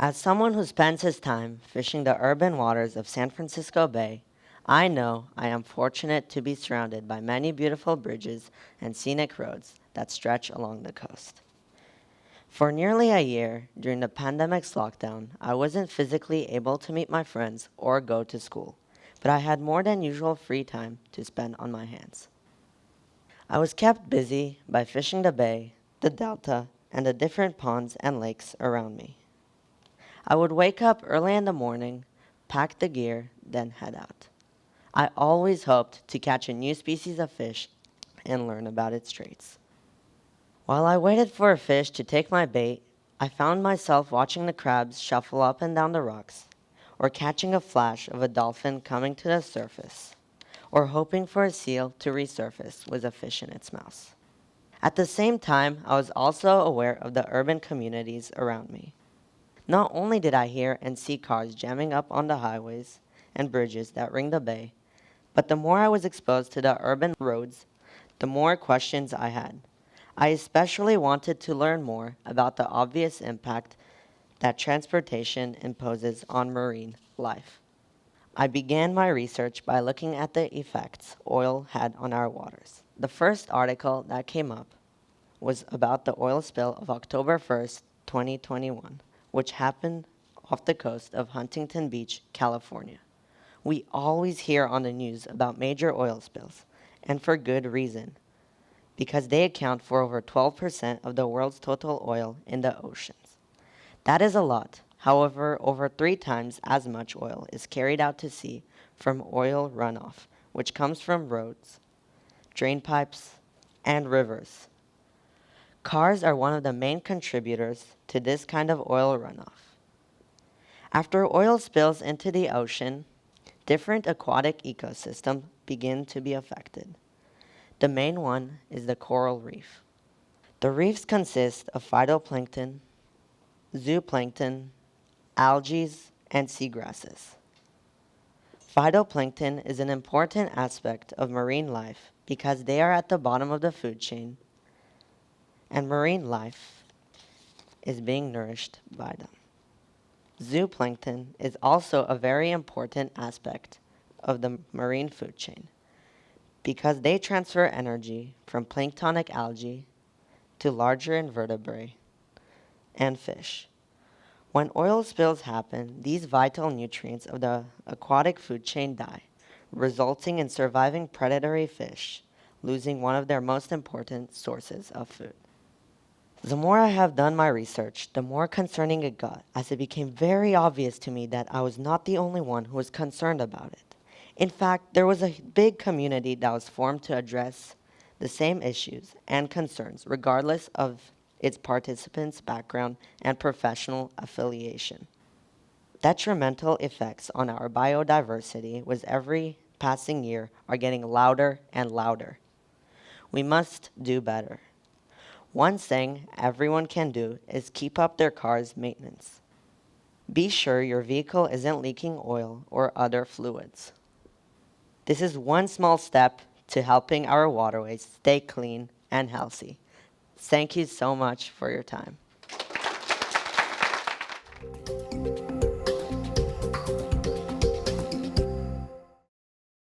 As someone who spends his time fishing the urban waters of San Francisco Bay, I know I am fortunate to be surrounded by many beautiful bridges and scenic roads that stretch along the coast. For nearly a year, during the pandemic's lockdown, I wasn't physically able to meet my friends or go to school, but I had more than usual free time to spend on my hands. I was kept busy by fishing the bay, the delta, and the different ponds and lakes around me. I would wake up early in the morning, pack the gear, then head out. I always hoped to catch a new species of fish and learn about its traits. While I waited for a fish to take my bait, I found myself watching the crabs shuffle up and down the rocks, or catching a flash of a dolphin coming to the surface, or hoping for a seal to resurface with a fish in its mouth. At the same time, I was also aware of the urban communities around me. Not only did I hear and see cars jamming up on the highways and bridges that ring the bay, but the more I was exposed to the urban roads, the more questions I had. I especially wanted to learn more about the obvious impact that transportation imposes on marine life. I began my research by looking at the effects oil had on our waters. The first article that came up was about the oil spill of October 1st, 2021, which happened off the coast of Huntington Beach, California. We always hear on the news about major oil spills, and for good reason, because they account for over 12% of the world's total oil in the oceans. That is a lot. However, over 3 times as much oil is carried out to sea from oil runoff, which comes from roads, drain pipes, and rivers. Cars are one of the main contributors to this kind of oil runoff. After oil spills into the ocean, different aquatic ecosystems begin to be affected. The main one is the coral reef. The reefs consist of phytoplankton, zooplankton, algae, and seagrasses. Phytoplankton is an important aspect of marine life because they are at the bottom of the food chain, and marine life is being nourished by them. Zooplankton is also a very important aspect of the marine food chain because they transfer energy from planktonic algae to larger invertebrates and fish. When oil spills happen, these vital nutrients of the aquatic food chain die, resulting in surviving predatory fish losing one of their most important sources of food. The more I have done my research, the more concerning it got, as it became very obvious to me that I was not the only one who was concerned about it. In fact, there was a big community that was formed to address the same issues and concerns, regardless of its participants' background and professional affiliation. Detrimental effects on our biodiversity with every passing year are getting louder and louder. We must do better. One thing everyone can do is keep up their car's maintenance. Be sure your vehicle isn't leaking oil or other fluids. This is one small step to helping our waterways stay clean and healthy. Thank you so much for your time.